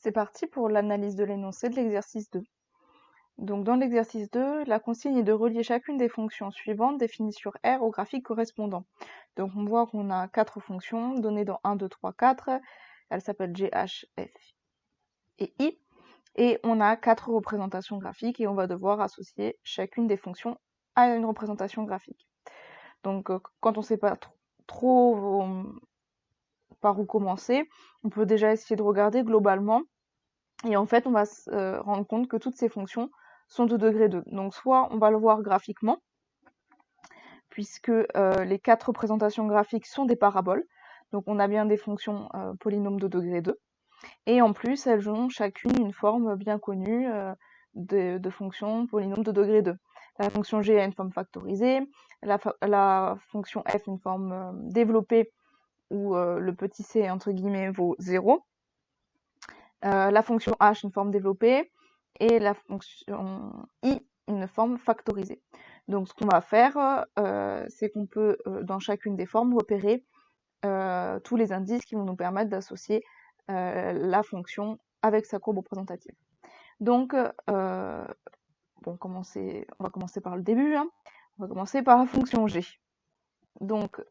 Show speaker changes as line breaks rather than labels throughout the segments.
C'est parti pour l'analyse de l'énoncé de l'exercice 2. Donc dans l'exercice 2, la consigne est de relier chacune des fonctions suivantes définies sur R au graphique correspondant. Donc on voit qu'on a 4 fonctions données dans 1, 2, 3, 4. Elles s'appellent G, H, F et I. Et on a 4 représentations graphiques et on va devoir associer chacune des fonctions à une représentation graphique. Donc quand on ne sait pas trop par où commencer, on peut déjà essayer de regarder globalement. Et en fait, on va se rendre compte que toutes ces fonctions sont de degré 2. Donc soit on va le voir graphiquement, puisque les 4 représentations graphiques sont des paraboles. Donc on a bien des fonctions polynômes de degré 2. Et en plus, elles ont chacune une forme bien connue de fonctions polynômes de degré 2. La fonction g a une forme factorisée, la fonction f une forme développée où le petit c entre guillemets vaut 0. La fonction h une forme développée et la fonction i une forme factorisée. Donc ce qu'on va faire, c'est qu'on peut dans chacune des formes repérer tous les indices qui vont nous permettre d'associer la fonction avec sa courbe représentative. Donc on va commencer par le début, hein. On va commencer par la fonction g. Donc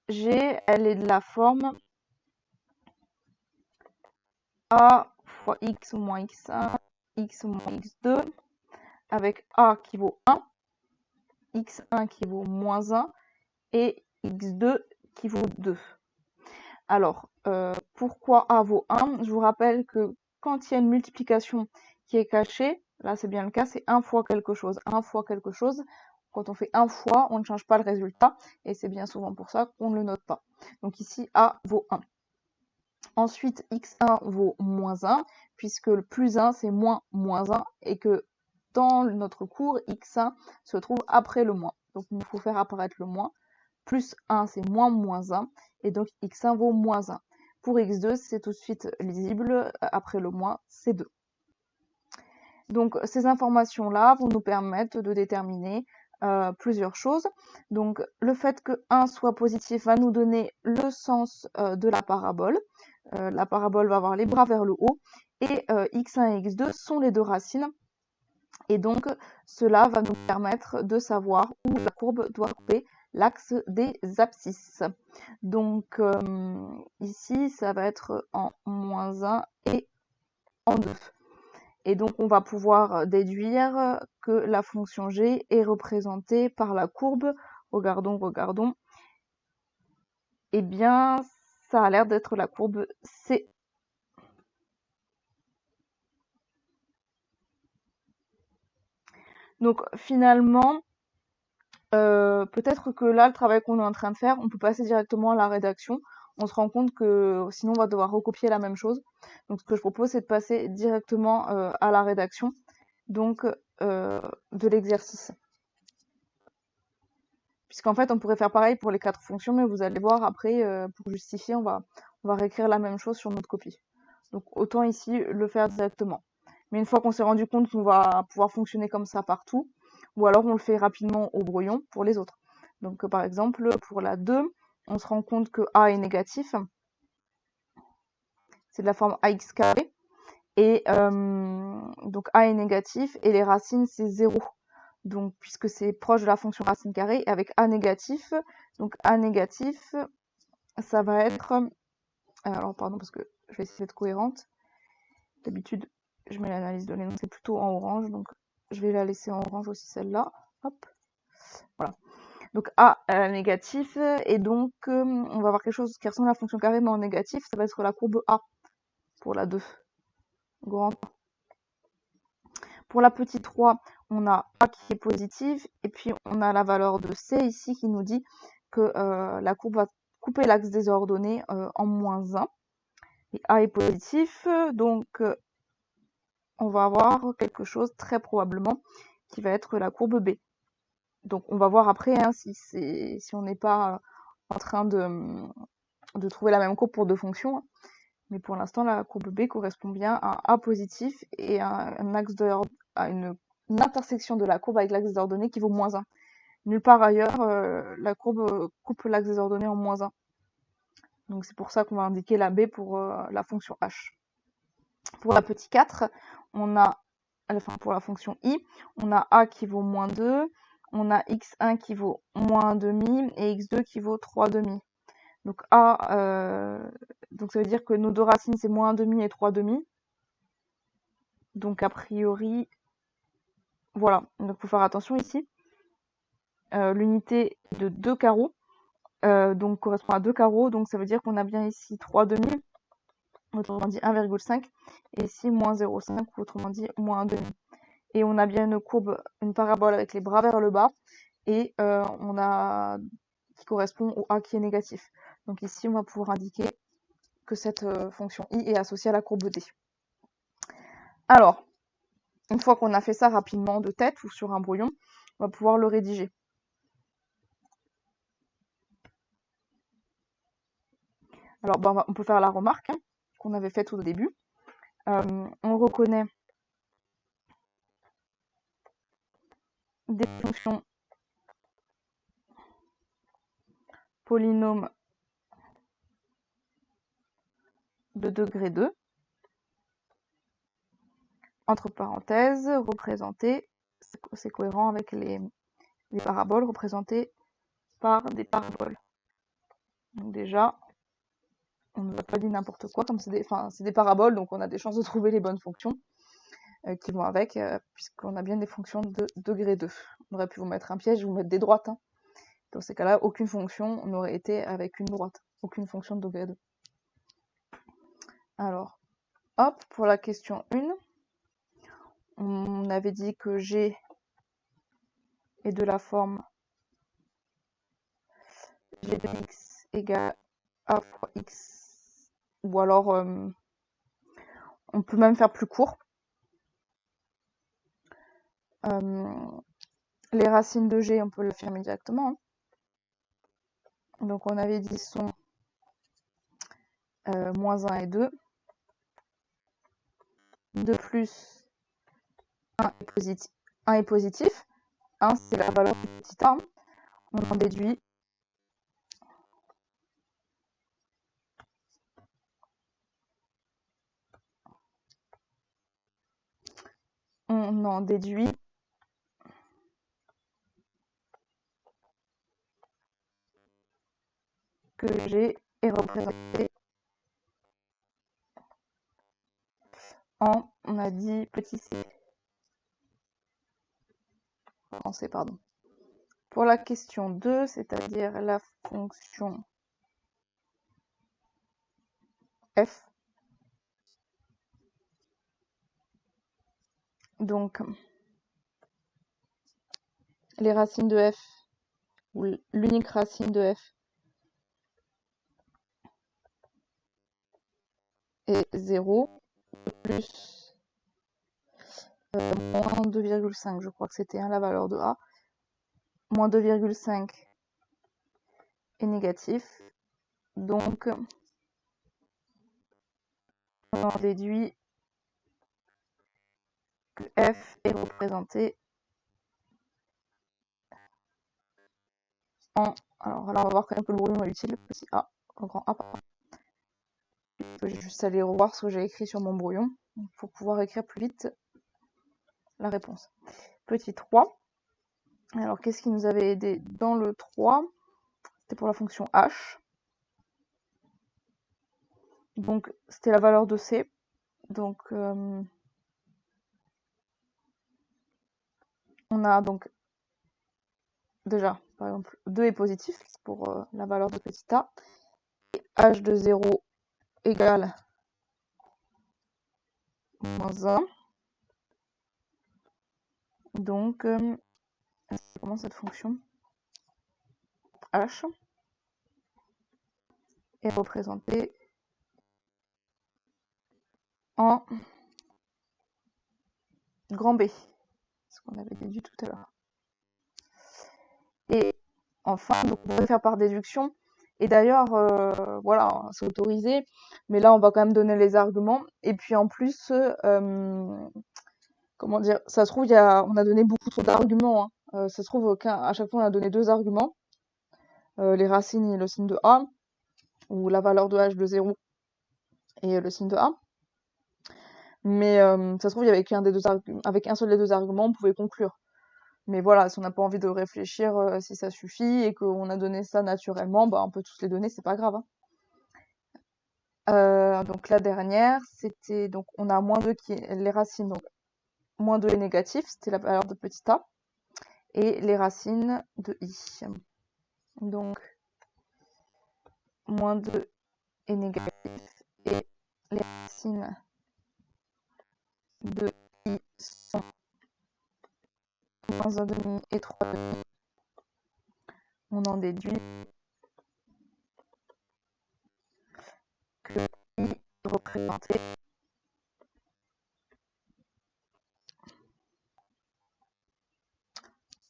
g, elle est de la forme a fois x moins x1, x moins x2, avec a qui vaut 1, x1 qui vaut moins 1 et x2 qui vaut 2. Alors, pourquoi a vaut 1? Je vous rappelle que quand il y a une multiplication qui est cachée, là c'est bien le cas, c'est 1 fois quelque chose. 1 fois quelque chose, quand on fait 1 fois, on ne change pas le résultat, et c'est bien souvent pour ça qu'on ne le note pas. Donc ici, a vaut 1. Ensuite, x1 vaut moins 1, puisque le plus 1, c'est moins 1, et que dans notre cours, x1 se trouve après le moins. Donc il nous faut faire apparaître le moins. Plus 1, c'est moins 1, et donc x1 vaut moins 1. Pour x2, c'est tout de suite lisible, après le moins, c'est 2. Donc ces informations-là vont nous permettre de déterminer plusieurs choses. Donc le fait que 1 soit positif va nous donner le sens de la parabole. La parabole va avoir les bras vers le haut, et x1 et x2 sont les deux racines. Et donc cela va nous permettre de savoir où la courbe doit couper l'axe des abscisses. Donc ici, ça va être en moins 1 et en 2. Et donc on va pouvoir déduire que la fonction g est représentée par la courbe. Regardons. Eh bien, ça a l'air d'être la courbe C. Donc finalement, peut-être que là, le travail qu'on est en train de faire, on peut passer directement à la rédaction. On se rend compte que sinon on va devoir recopier la même chose. Donc ce que je propose, c'est de passer directement à la rédaction donc de l'exercice. Puisqu'en fait, on pourrait faire pareil pour les 4 fonctions, mais vous allez voir après, pour justifier, on va réécrire la même chose sur notre copie. Donc autant ici le faire directement. Mais une fois qu'on s'est rendu compte qu'on va pouvoir fonctionner comme ça partout, ou alors on le fait rapidement au brouillon pour les autres. Donc par exemple, pour la 2, on se rend compte que A est négatif. C'est de la forme ax carré. Et donc A est négatif et les racines c'est 0. Donc puisque c'est proche de la fonction racine carrée, avec A négatif, donc A négatif, ça va être... alors pardon, parce que je vais essayer d'être cohérente. D'habitude, je mets l'analyse de l'énoncé plutôt en orange, donc je vais la laisser en orange aussi celle-là. Hop, voilà. Donc A négatif, et donc on va avoir quelque chose qui ressemble à la fonction carrée, mais en négatif, ça va être la courbe A pour la 2. Grand A. Pour la petite 3, on a A qui est positive, et puis on a la valeur de C ici qui nous dit que la courbe va couper l'axe des ordonnées en moins 1. Et A est positif, donc on va avoir quelque chose très probablement qui va être la courbe B. Donc on va voir après hein, si on n'est pas en train de trouver la même courbe pour deux fonctions. Mais pour l'instant, la courbe B correspond bien à A positif et à une intersection de la courbe avec l'axe des ordonnées qui vaut moins 1. Nulle part ailleurs, la courbe coupe l'axe des ordonnées en moins 1. Donc c'est pour ça qu'on va indiquer la B pour la fonction h. Pour la petite 4, on a, enfin pour la fonction i, on a a qui vaut moins 2, on a x1 qui vaut moins 1,5 et x2 qui vaut 3,5. Donc donc ça veut dire que nos deux racines c'est moins 1,5 et 3,5. Donc a priori, voilà, donc il faut faire attention ici. L'unité de 2 carreaux, donc correspond à 2 carreaux, donc ça veut dire qu'on a bien ici 3,5, autrement dit 1,5, et ici moins 0,5, autrement dit moins 1,5. Et on a bien une courbe, une parabole avec les bras vers le bas, et on a qui correspond au a qui est négatif. Donc ici, on va pouvoir indiquer que cette fonction i est associée à la courbe D. Alors, une fois qu'on a fait ça rapidement de tête ou sur un brouillon, on va pouvoir le rédiger. Alors, on peut faire la remarque qu'on avait faite au début. On reconnaît des fonctions polynômes de degré 2, entre parenthèses, représentées, c'est cohérent avec les paraboles représentées par des paraboles. Donc déjà, on ne va pas dire n'importe quoi, comme c'est des paraboles, donc on a des chances de trouver les bonnes fonctions qui vont avec, puisqu'on a bien des fonctions de degré 2. On aurait pu vous mettre un piège et vous mettre des droites. Hein. Dans ces cas-là, aucune fonction n'aurait été avec une droite, aucune fonction de degré 2. Alors, hop, pour la question 1, on avait dit que G est de la forme G de x égale a fois x, ou alors on peut même faire plus court. Les racines de G, on peut l'affirmer directement. Hein. Donc on avait dit sont moins 1 et 2. De plus, 1 est positif. 1, c'est la valeur du petit a. On en déduit que G est représenté en, on a dit petit c. Français, pardon. Pour la question 2, c'est-à-dire la fonction f, donc les racines de f, ou l'unique racine de f est 0, plus moins 2,5, je crois que c'était la valeur de a, moins 2,5 est négatif, donc on en déduit que f est représenté en, alors là on va voir quand même que le brouillon est utile, petit a, grand a, je vais juste aller revoir ce que j'ai écrit sur mon brouillon pour pouvoir écrire plus vite la réponse. Petit 3, alors qu'est-ce qui nous avait aidé dans le 3? C'était pour la fonction h, donc c'était la valeur de c, donc on a donc déjà, par exemple, 2 est positif pour la valeur de petit a, et h de 0 égale moins 1, donc comment cette fonction h est représentée en grand B, ce qu'on avait déduit tout à l'heure. Et enfin, donc on peut faire par déduction. Et d'ailleurs, voilà, c'est autorisé, mais là on va quand même donner les arguments. Et puis en plus, comment dire, ça se trouve, on a donné beaucoup trop d'arguments. Hein. Ça se trouve, à chaque fois on a donné 2 arguments, les racines et le signe de a, ou la valeur de h de 0 et le signe de a. Mais ça se trouve, il y avait qu'un des deux avec un seul des deux arguments, on pouvait conclure. Mais voilà, si on n'a pas envie de réfléchir si ça suffit et qu'on a donné ça naturellement, bah, on peut tous les donner, c'est pas grave, hein. Donc la dernière, c'était donc on a -2 qui est les racines, donc -2 est négatif, c'était la valeur de petit a, et les racines de i. Donc -2 est négatif et les racines de i sont -1,5 et 3,5. On en déduit que i est représenté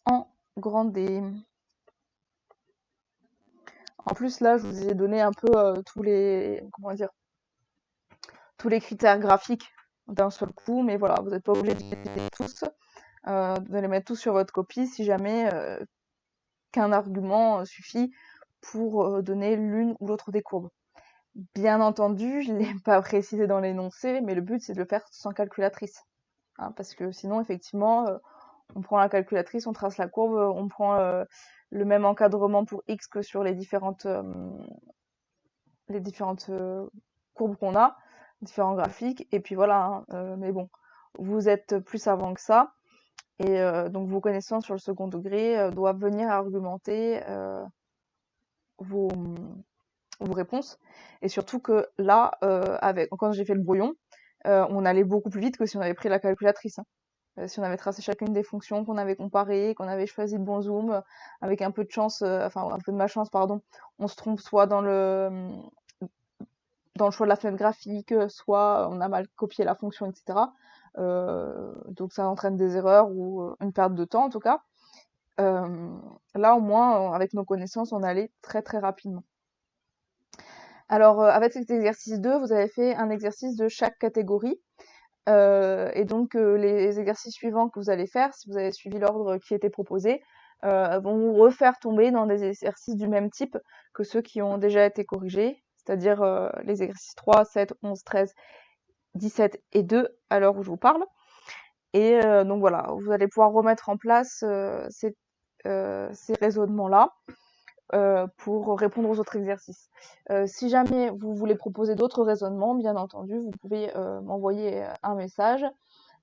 en grand D. En plus, là, je vous ai donné un peu tous les, comment dire, tous les critères graphiques d'un seul coup, mais voilà, vous n'êtes pas obligé de les mettre tous, de les mettre tous sur votre copie si jamais qu'un argument suffit pour donner l'une ou l'autre des courbes. Bien entendu, je ne l'ai pas précisé dans l'énoncé, mais le but c'est de le faire sans calculatrice, hein, parce que sinon, effectivement, on prend la calculatrice, on trace la courbe, on prend le même encadrement pour x que sur les différentes courbes qu'on a, différents graphiques, et puis voilà, hein, mais bon, vous êtes plus savant que ça, et donc vos connaissances sur le second degré doivent venir argumenter vos, vos réponses, et surtout que là, quand j'ai fait le brouillon, on allait beaucoup plus vite que si on avait pris la calculatrice, hein. Si on avait tracé chacune des fonctions, qu'on avait comparé, qu'on avait choisi le bon zoom, avec un peu de chance, enfin un peu de malchance, pardon, on se trompe soit dans le choix de la fenêtre graphique, soit on a mal copié la fonction, etc. Donc ça entraîne des erreurs ou une perte de temps en tout cas. Là au moins, avec nos connaissances, on allait très très rapidement. Alors avec cet exercice 2, vous avez fait un exercice de chaque catégorie. Et donc les exercices suivants que vous allez faire, si vous avez suivi l'ordre qui était proposé, vont vous refaire tomber dans des exercices du même type que ceux qui ont déjà été corrigés, c'est-à-dire les exercices 3, 7, 11, 13, 17 et 2 à l'heure où je vous parle. Et donc voilà, vous allez pouvoir remettre en place ces raisonnements-là pour répondre aux autres exercices. Si jamais vous voulez proposer d'autres raisonnements, bien entendu, vous pouvez m'envoyer un message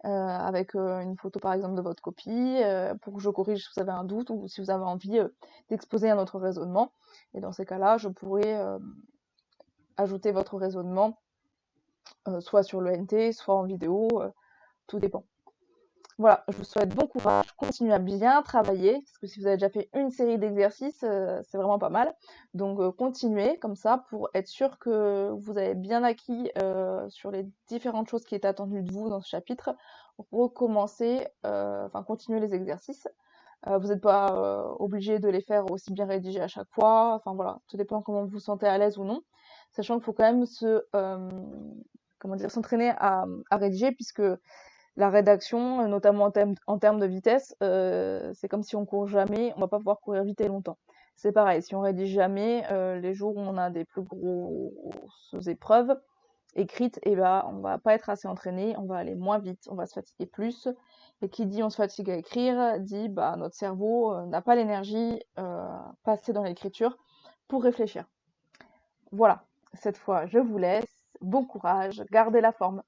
avec une photo par exemple de votre copie pour que je corrige si vous avez un doute ou si vous avez envie d'exposer un autre raisonnement. Et dans ces cas-là, je pourrais ajouter votre raisonnement soit sur le NT, soit en vidéo, tout dépend. Voilà, je vous souhaite bon courage, continuez à bien travailler, parce que si vous avez déjà fait une série d'exercices, c'est vraiment pas mal. Donc continuez comme ça pour être sûr que vous avez bien acquis sur les différentes choses qui étaient attendues de vous dans ce chapitre. Recommencez, enfin continuez les exercices. Vous n'êtes pas obligé de les faire aussi bien rédigés à chaque fois, enfin voilà, tout dépend comment vous vous sentez à l'aise ou non. Sachant qu'il faut quand même comment dire, s'entraîner à rédiger, puisque la rédaction, notamment en termes de vitesse, c'est comme si on court jamais, on va pas pouvoir courir vite et longtemps. C'est pareil, si on rédige jamais, les jours où on a des plus grosses épreuves écrites, et ben on va pas être assez entraîné, on va aller moins vite, on va se fatiguer plus. Et qui dit on se fatigue à écrire, dit bah notre cerveau n'a pas l'énergie passée dans l'écriture pour réfléchir. Voilà, cette fois je vous laisse, bon courage, gardez la forme.